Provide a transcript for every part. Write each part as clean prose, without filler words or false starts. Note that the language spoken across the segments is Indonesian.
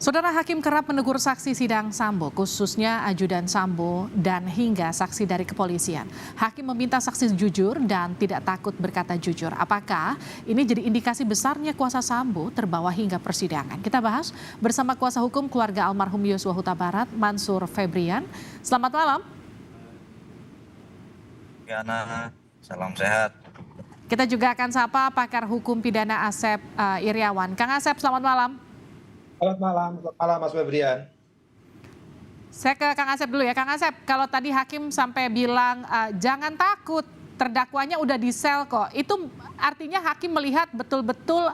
Saudara Hakim kerap menegur saksi sidang Sambo, khususnya ajudan Sambo dan hingga saksi dari kepolisian. Hakim meminta saksi jujur dan tidak takut berkata jujur. Apakah ini jadi indikasi besarnya kuasa Sambo terbawa hingga persidangan? Kita bahas bersama kuasa hukum keluarga almarhum Yosua Huta Barat, Mansur Febrian. Selamat malam. Yana, salam sehat. Kita juga akan sapa pakar hukum pidana Asep Iriawan. Kang Asep, selamat malam. Selamat malam Mas Febrian. Saya ke Kang Asep dulu ya. Kang Asep, kalau tadi hakim sampai bilang jangan takut, terdakwanya udah di sel kok. Itu artinya hakim melihat betul-betul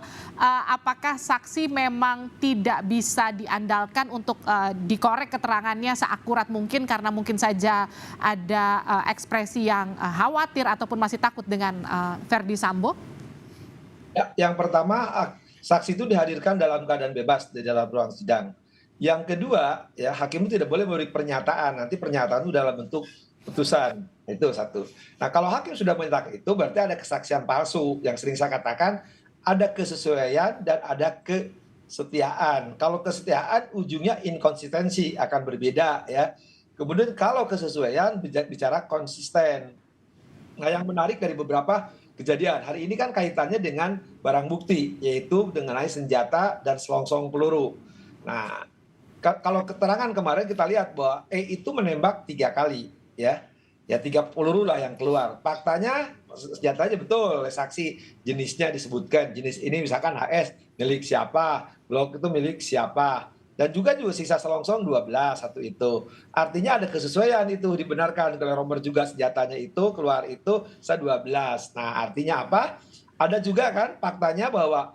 apakah saksi memang tidak bisa diandalkan untuk dikorek keterangannya seakurat mungkin karena mungkin saja ada ekspresi yang khawatir ataupun masih takut dengan Verdi Sambo? Ya, yang pertama saksi itu dihadirkan dalam keadaan bebas di dalam ruang sidang. Yang kedua, ya hakim itu tidak boleh memberi pernyataan. Nanti pernyataan itu dalam bentuk putusan. Itu satu. Nah, kalau hakim sudah menyatakan itu berarti ada kesaksian palsu. Yang sering saya katakan ada kesesuaian dan ada kesetiaan. Kalau kesetiaan ujungnya inkonsistensi akan berbeda ya. Kemudian kalau kesesuaian bicara konsisten. Nah, yang menarik dari beberapa kejadian hari ini kan kaitannya dengan barang bukti, yaitu mengenai senjata dan selongsong peluru. Nah, kalau keterangan kemarin kita lihat bahwa itu menembak 3 kali, ya 3 peluru lah yang keluar. Faktanya senjatanya betul, saksi jenisnya disebutkan, jenis ini misalkan HS milik siapa, Glock itu milik siapa. Dan juga sisa selongsong 12, satu itu. Artinya ada kesesuaian itu, dibenarkan. Kalau Romer juga senjatanya itu, keluar itu, 12. Nah artinya apa? Ada juga kan faktanya bahwa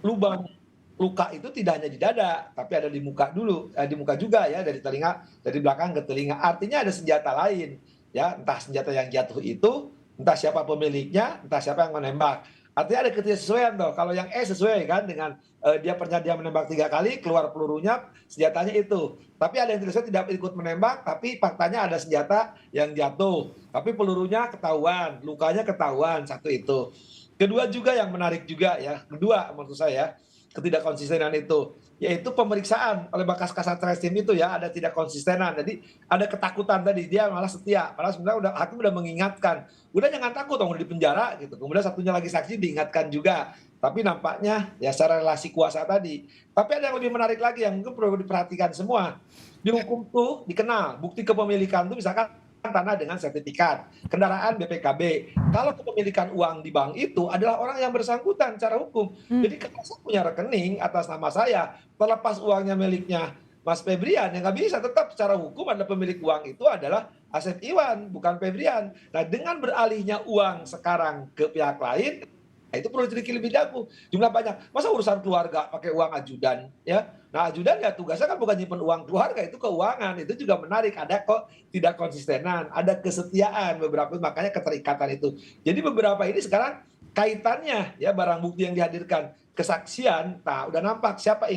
lubang luka itu tidak hanya di dada, tapi ada di muka dulu, di muka juga ya, dari telinga, dari belakang ke telinga. Artinya ada senjata lain, ya entah senjata yang jatuh itu, entah siapa pemiliknya, entah siapa yang menembak. Artinya ada ketidaksesuaian toh. Kalau yang sesuai kan dengan dia menembak 3 kali, keluar pelurunya, senjatanya itu. Tapi ada yang tidak ikut menembak, tapi faktanya ada senjata yang jatuh. Tapi pelurunya ketahuan, lukanya ketahuan, satu itu. Kedua juga yang menarik juga ya, kedua menurut saya ketidakkonsistenan itu, yaitu pemeriksaan oleh Bakas Kasat Reskrim itu ya, ada tidak konsistenan. Jadi ada ketakutan tadi, dia malah setia. Padahal sebenarnya hakim udah mengingatkan, udah jangan takut dong, udah di penjara gitu. Kemudian satunya lagi saksi diingatkan juga. Tapi nampaknya ya secara relasi kuasa tadi. Tapi ada yang lebih menarik lagi yang mungkin perlu diperhatikan semua. Di hukum tuh dikenal, bukti kepemilikan tuh misalkan tanah dengan sertifikat, kendaraan BPKB. Kalau kepemilikan uang di bank itu adalah orang yang bersangkutan secara hukum. Jadi kalau saya punya rekening atas nama saya, terlepas uangnya miliknya Mas Febrian, yang nggak bisa, tetap secara hukum ada pemilik uang itu adalah Asep Iwan, bukan Febrian. Nah dengan beralihnya uang sekarang ke pihak lain, itu perlu diselidiki lebih dahulu. Jumlah banyak. Masa urusan keluarga pakai uang ajudan, ya? Nah ajudan ya tugasnya kan bukan nyimpen uang keluarga, itu keuangan. Itu juga menarik. Ada kok tidak konsistenan, ada kesetiaan beberapa, makanya keterikatan itu. Jadi beberapa ini sekarang kaitannya ya barang bukti yang dihadirkan, kesaksian, udah nampak siapa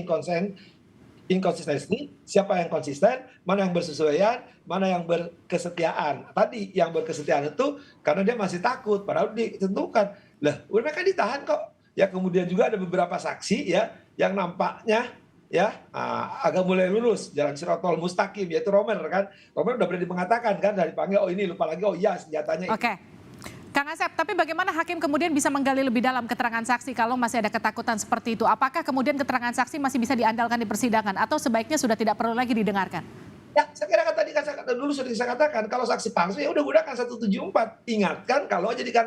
inkonsistensi, siapa yang konsisten, mana yang bersesuaian, mana yang berkesetiaan. Tadi yang berkesetiaan itu karena dia masih takut, padahal ditentukan. Lah, mereka ditahan kok. Ya kemudian juga ada beberapa saksi ya yang nampaknya ya agak mulai lurus jalan Sirotol Mustaqim, yaitu Romer kan. Romer udah berani mengatakan kan, dari panggil oh ini lupa lagi, oh iya senjatanya. Oke. Kang Asep, tapi bagaimana hakim kemudian bisa menggali lebih dalam keterangan saksi kalau masih ada ketakutan seperti itu? Apakah kemudian keterangan saksi masih bisa diandalkan di persidangan atau sebaiknya sudah tidak perlu lagi didengarkan? Ya, saya kira kan tadi kan dulu sudah saya katakan, kalau saksi palsu ya udah gunakan 174. Ingatkan kalau jadikan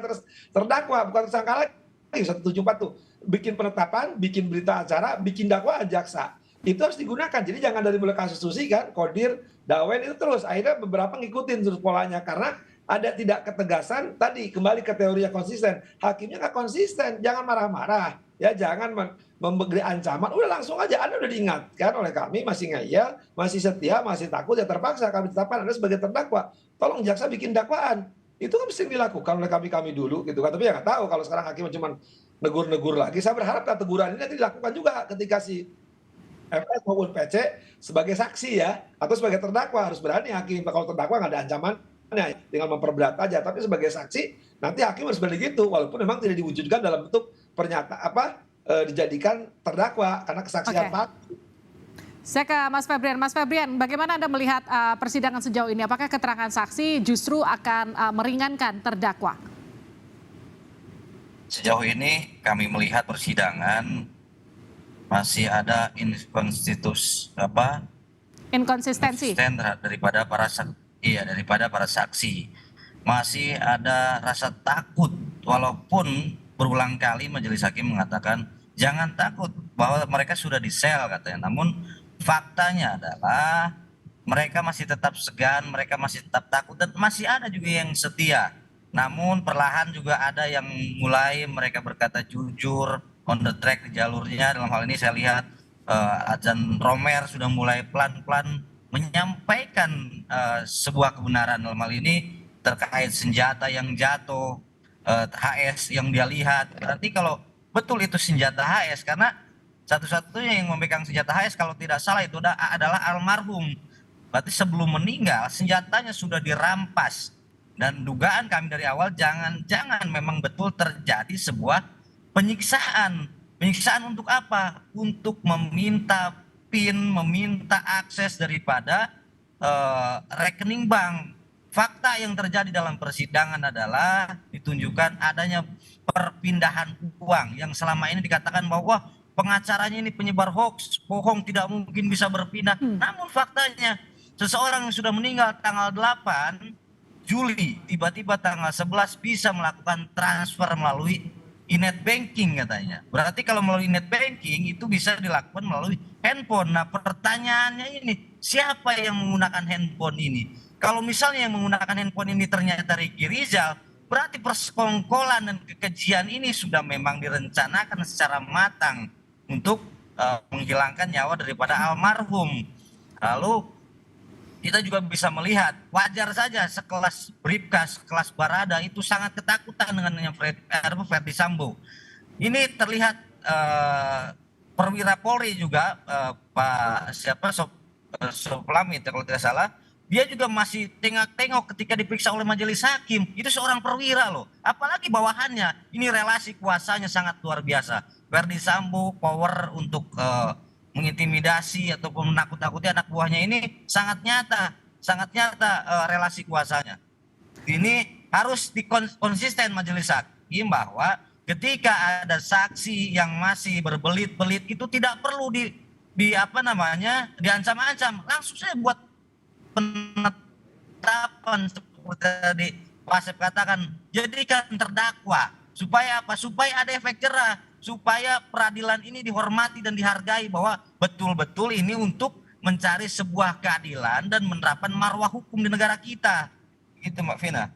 terdakwa, bukan tersangka lagi. 174 tuh bikin penetapan, bikin berita acara, bikin dakwaan jaksa. Itu harus digunakan. Jadi jangan dari mulai kasus Susi kan, Kodir, Dawen itu terus. Akhirnya beberapa ngikutin terus polanya karena ada tidak ketegasan. Tadi kembali ke teori yang konsisten. Hakimnya nggak konsisten, jangan marah-marah. Ya jangan memberi ancaman, udah langsung aja. Anda udah diingatkan oleh kami, masih ngeyel, masih setia, masih takut, ya terpaksa kami tetapkan Anda sebagai terdakwa. Tolong jaksa bikin dakwaan. Itu kan mesti dilakukan oleh kami dulu gitu kan. Tapi ya nggak tahu kalau sekarang hakim cuma negur-negur lagi. Saya berharap teguran ini nanti dilakukan juga ketika si FS maupun PC sebagai saksi ya, atau sebagai terdakwa. Harus berani hakim, kalau terdakwa nggak ada ancaman, tinggal memperberat aja. Tapi sebagai saksi nanti hakim harus berani gitu, walaupun memang tidak diwujudkan dalam bentuk pernyataan dijadikan terdakwa karena kesaksian palsu. Saya ke Mas Febrian. Mas Febrian, bagaimana Anda melihat persidangan sejauh ini? Apakah keterangan saksi justru akan meringankan terdakwa? Sejauh ini kami melihat persidangan masih ada Inkonsistensi. konsisten daripada para saksi. Masih ada rasa takut walaupun berulang kali majelis hakim mengatakan jangan takut bahwa mereka sudah di sel katanya. Namun faktanya adalah mereka masih tetap segan, mereka masih tetap takut dan masih ada juga yang setia. Namun perlahan juga ada yang mulai mereka berkata jujur on the track di jalurnya. Dalam hal ini saya lihat Adjan Romer sudah mulai pelan-pelan menyampaikan sebuah kebenaran dalam hal ini terkait senjata yang jatuh, HS yang dia lihat. Berarti kalau betul itu senjata HS, karena satu-satunya yang memegang senjata HS kalau tidak salah itu adalah almarhum. Berarti sebelum meninggal senjatanya sudah dirampas. Dan dugaan kami dari awal jangan-jangan memang betul terjadi sebuah penyiksaan. Penyiksaan untuk apa? Untuk meminta PIN, meminta akses daripada rekening bank. Fakta yang terjadi dalam persidangan adalah ditunjukkan adanya perpindahan uang yang selama ini dikatakan bahwa pengacaranya ini penyebar hoax, bohong, tidak mungkin bisa berpindah. Namun faktanya seseorang yang sudah meninggal tanggal 8 Juli tiba-tiba tanggal 11 bisa melakukan transfer melalui e-net banking katanya. Berarti kalau melalui net banking itu bisa dilakukan melalui handphone. Nah, pertanyaannya ini, siapa yang menggunakan handphone ini? Kalau misalnya yang menggunakan handphone ini ternyata Ricky Rizal, berarti persekongkolan dan kekejian ini sudah memang direncanakan secara matang untuk menghilangkan nyawa daripada almarhum. Lalu kita juga bisa melihat wajar saja sekelas Bribka, sekelas Barada itu sangat ketakutan dengan yang Ferdi Sambo. Ini terlihat perwira Polri juga Pak Soplamit kalau tidak salah, dia juga masih tengok-tengok ketika diperiksa oleh majelis hakim. Itu seorang perwira loh. Apalagi bawahannya. Ini relasi kuasanya sangat luar biasa. Ferdi Sambo power untuk mengintimidasi ataupun menakut-nakuti anak buahnya ini sangat nyata. Sangat nyata relasi kuasanya. Ini harus konsisten majelis hakim bahwa ketika ada saksi yang masih berbelit-belit itu tidak perlu diancam-ancam. Langsung saya buat penetapan seperti tadi Pak Asep katakan, jadikan terdakwa supaya apa? Supaya ada efek jerah, supaya peradilan ini dihormati dan dihargai bahwa betul-betul ini untuk mencari sebuah keadilan dan menerapkan marwah hukum di negara kita. Itu Mbak Vina.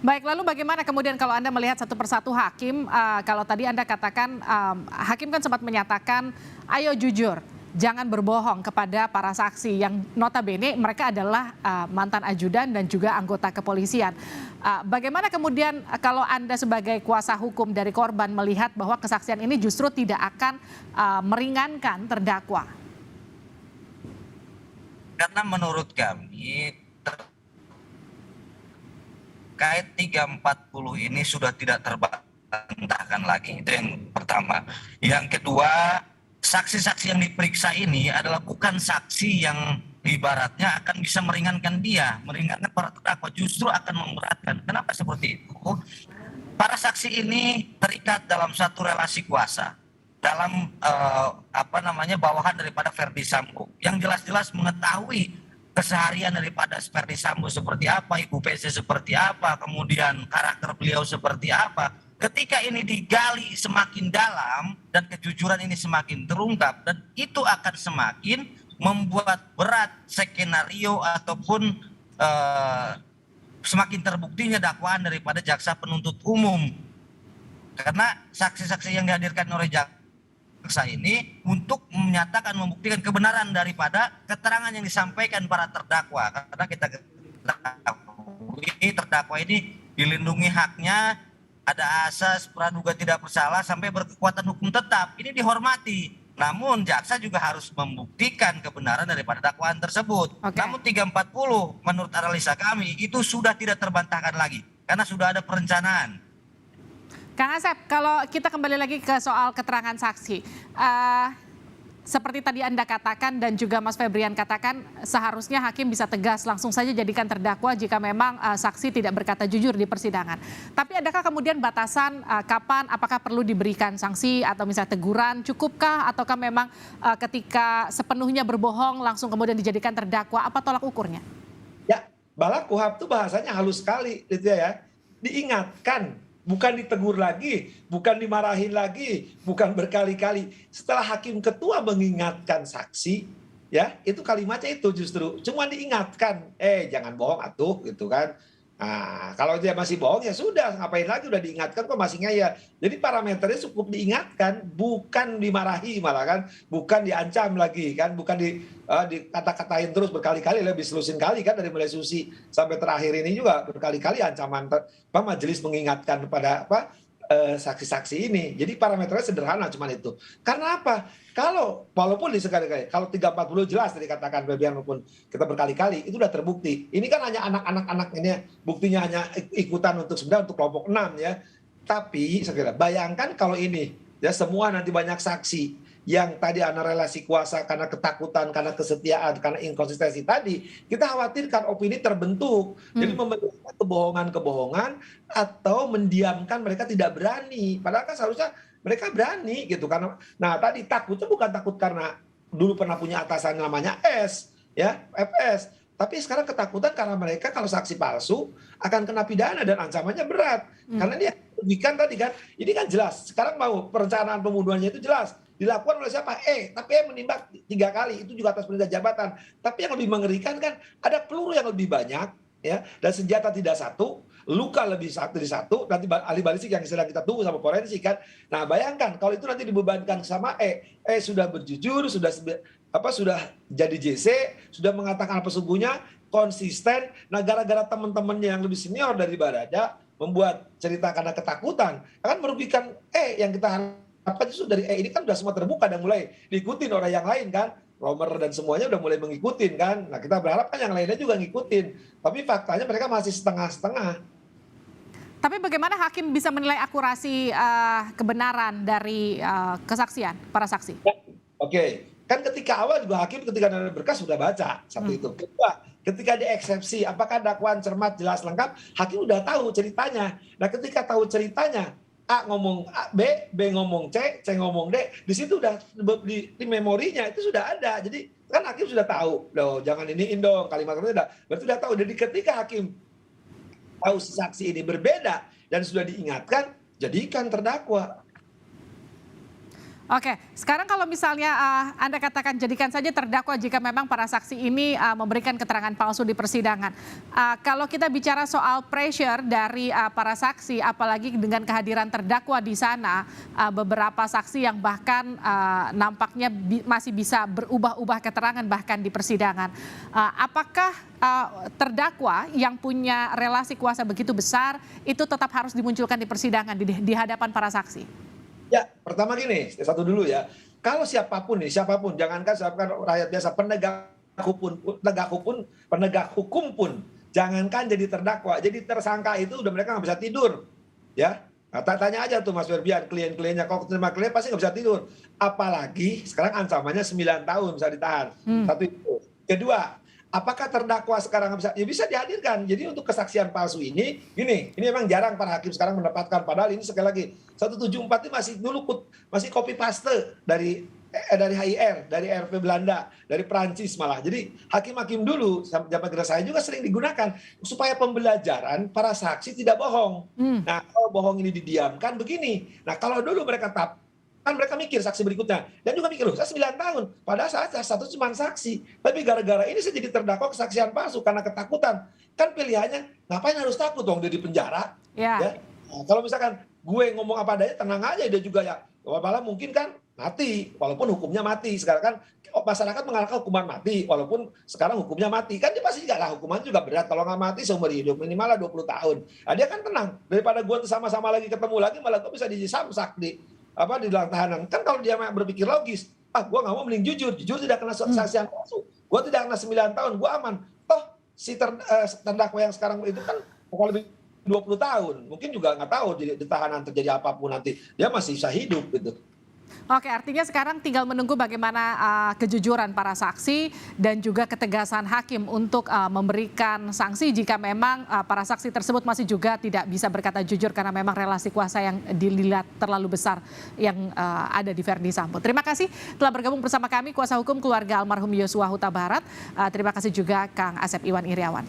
Baik, lalu bagaimana kemudian kalau Anda melihat satu persatu hakim, kalau tadi Anda katakan hakim kan sempat menyatakan ayo jujur, jangan berbohong kepada para saksi yang notabene mereka adalah mantan ajudan dan juga anggota kepolisian. Bagaimana kemudian kalau Anda sebagai kuasa hukum dari korban melihat bahwa kesaksian ini justru tidak akan meringankan terdakwa? Karena menurut kami terkait 340 ini sudah tidak terbantahkan lagi. Itu yang pertama. Yang kedua, saksi-saksi yang diperiksa ini adalah bukan saksi yang ibaratnya akan bisa meringankan para terdakwa, justru akan memberatkan. Kenapa seperti itu? Para saksi ini terikat dalam satu relasi kuasa, dalam bawahan daripada Ferdi Sambo, yang jelas-jelas mengetahui keseharian daripada Ferdi Sambo seperti apa, Ibu PC seperti apa, kemudian karakter beliau seperti apa. Ketika ini digali semakin dalam dan kejujuran ini semakin terungkap, dan itu akan semakin membuat berat skenario ataupun semakin terbuktinya dakwaan daripada jaksa penuntut umum. Karena saksi-saksi yang dihadirkan oleh jaksa ini untuk menyatakan, membuktikan kebenaran daripada keterangan yang disampaikan para terdakwa. Karena kita ketahui terdakwa ini dilindungi haknya, ada asas praduga tidak bersalah sampai berkekuatan hukum tetap. Ini dihormati. Namun jaksa juga harus membuktikan kebenaran daripada dakwaan tersebut. Namun 340 menurut analisa kami itu sudah tidak terbantahkan lagi karena sudah ada perencanaan. Kang Asep, kalau kita kembali lagi ke soal keterangan saksi. seperti tadi Anda katakan dan juga Mas Febrian katakan, seharusnya hakim bisa tegas langsung saja jadikan terdakwa jika memang saksi tidak berkata jujur di persidangan. Tapi adakah kemudian batasan kapan, apakah perlu diberikan sanksi atau misalnya teguran, cukupkah ataukah memang ketika sepenuhnya berbohong langsung kemudian dijadikan terdakwa, apa tolak ukurnya? Ya, malah KUHP tuh bahasanya halus sekali gitu ya. Diingatkan, bukan ditegur lagi, bukan dimarahin lagi, bukan berkali-kali. Setelah hakim ketua mengingatkan saksi, ya itu kalimatnya itu justru cuma diingatkan, jangan bohong atuh gitu kan. Nah, kalau dia masih bohong ya sudah, ngapain lagi, udah diingatkan kok masih ngeyel. Jadi parameternya cukup diingatkan, bukan dimarahi malah kan, bukan diancam lagi kan, bukan dikata-katain terus berkali-kali, lebih selusin kali kan dari mulai Susi sampai terakhir ini juga berkali-kali ancaman majelis mengingatkan kepada saksi-saksi ini. Jadi parameternya sederhana cuman itu. Karena apa? Kalau walaupun di sekali-kali, kalau 340 jelas tadi katakan Febrian maupun kita berkali-kali, itu udah terbukti. Ini kan hanya anak-anak ini, buktinya hanya ikutan untuk sebenarnya untuk kelompok 6 ya. Tapi sekali bayangkan kalau ini ya semua nanti banyak saksi yang tadi ada relasi kuasa karena ketakutan, karena kesetiaan, karena inkonsistensi tadi, kita khawatirkan opini terbentuk. Jadi memberikan kebohongan-kebohongan atau mendiamkan mereka tidak berani. Padahal kan seharusnya mereka berani gitu karena nah tadi takutnya bukan takut karena dulu pernah punya atasan namanya S ya FS, tapi sekarang ketakutan karena mereka kalau saksi palsu akan kena pidana dan ancamannya berat karena dia merugikan tadi kan. Ini kan jelas sekarang mau perencanaan pembunuhannya itu jelas dilakukan oleh siapa? Tapi menembak 3 kali itu juga atas perintah jabatan. Tapi yang lebih mengerikan kan ada peluru yang lebih banyak ya dan senjata tidak satu, luka lebih dari satu, nanti ahli balistik yang sedang kita tunggu sama forensik kan. Nah bayangkan kalau itu nanti dibebankan sama sudah berjujur, sudah jadi JC, sudah mengatakan apa sesungguhnya, konsisten. Nah gara-gara teman-temannya yang lebih senior dari Barada membuat cerita karena ketakutan akan merugikan yang kita harapkan justru dari ini kan sudah semua terbuka dan mulai diikutin orang yang lain kan. Romer dan semuanya udah mulai mengikutin kan. Nah kita berharap kan yang lainnya juga ngikutin. Tapi faktanya mereka masih setengah-setengah. Tapi bagaimana hakim bisa menilai akurasi kebenaran dari kesaksian para saksi? Oke, kan ketika awal juga hakim ketika ada berkas sudah baca satu itu. Kedua, ketika dieksepsi apakah dakwaan cermat, jelas, lengkap, hakim udah tahu ceritanya. Nah ketika tahu ceritanya, A ngomong A, B ngomong C ngomong D, di situ udah di memorinya itu sudah ada. Jadi kan hakim sudah tahu, loh jangan iniin dong kalimat-kalimatnya berarti sudah tahu. Jadi ketika hakim tahu saksi ini berbeda dan sudah diingatkan, jadikan terdakwa. Oke, sekarang kalau misalnya Anda katakan jadikan saja terdakwa jika memang para saksi ini memberikan keterangan palsu di persidangan. Kalau kita bicara soal pressure dari para saksi, apalagi dengan kehadiran terdakwa di sana, beberapa saksi yang bahkan nampaknya masih bisa berubah-ubah keterangan bahkan di persidangan. Apakah terdakwa yang punya relasi kuasa begitu besar itu tetap harus dimunculkan di persidangan di hadapan para saksi? Ya, pertama gini, satu dulu ya. Kalau siapapun, jangankan rakyat biasa, penegak hukum pun, jangankan jadi terdakwa, jadi tersangka itu udah mereka nggak bisa tidur, ya. Nah, tanya aja tuh Mas Ferbian, klien-kliennya, kalau terima klien pasti nggak bisa tidur. Apalagi sekarang ancamannya 9 tahun bisa ditahan. Satu itu. Kedua, apakah terdakwa sekarang bisa? Ya bisa dihadirkan. Jadi untuk kesaksian palsu ini memang jarang para hakim sekarang mendapatkan. Padahal ini sekali lagi 174 ini masih copy paste dari HIR, dari RP Belanda, dari Prancis malah. Jadi hakim-hakim dulu zaman kira saya juga sering digunakan supaya pembelajaran para saksi tidak bohong. Nah kalau bohong ini didiamkan begini. Nah kalau dulu mereka kan mereka mikir saksi berikutnya dan juga mikir loh saya 9 tahun padahal saya satu cuma saksi, tapi gara-gara ini saya jadi terdakwa kesaksian palsu karena ketakutan. Kan pilihannya ngapain harus takut dong dia di penjara ya. Nah, kalau misalkan gue ngomong apa adanya tenang aja, dia juga ya malah mungkin kan mati walaupun hukumnya mati. Sekarang kan masyarakat mengalahkan hukuman mati walaupun sekarang hukumnya mati kan dia pasti juga lah hukuman juga berat kalau nggak mati seumur hidup minimal 20 tahun. Nah, dia kan tenang daripada gue sama-sama lagi ketemu lagi malah gue bisa disamsak di dalam tahanan. Kan kalau dia berpikir logis, gue nggak mau mending jujur tidak kena kesaksian palsu, gue tidak kena 9 tahun, gue aman. Toh si terdakwa yang sekarang itu kan kalau lebih 20 tahun, mungkin juga nggak tahu di tahanan terjadi apapun nanti, dia masih bisa hidup gitu. Oke, artinya sekarang tinggal menunggu bagaimana kejujuran para saksi dan juga ketegasan hakim untuk memberikan sanksi jika memang para saksi tersebut masih juga tidak bisa berkata jujur karena memang relasi kuasa yang dilihat terlalu besar yang ada di Verdi Sambo. Terima kasih telah bergabung bersama kami kuasa hukum keluarga almarhum Yosua Huta Barat. Terima kasih juga Kang Asep Iwan Iriawan.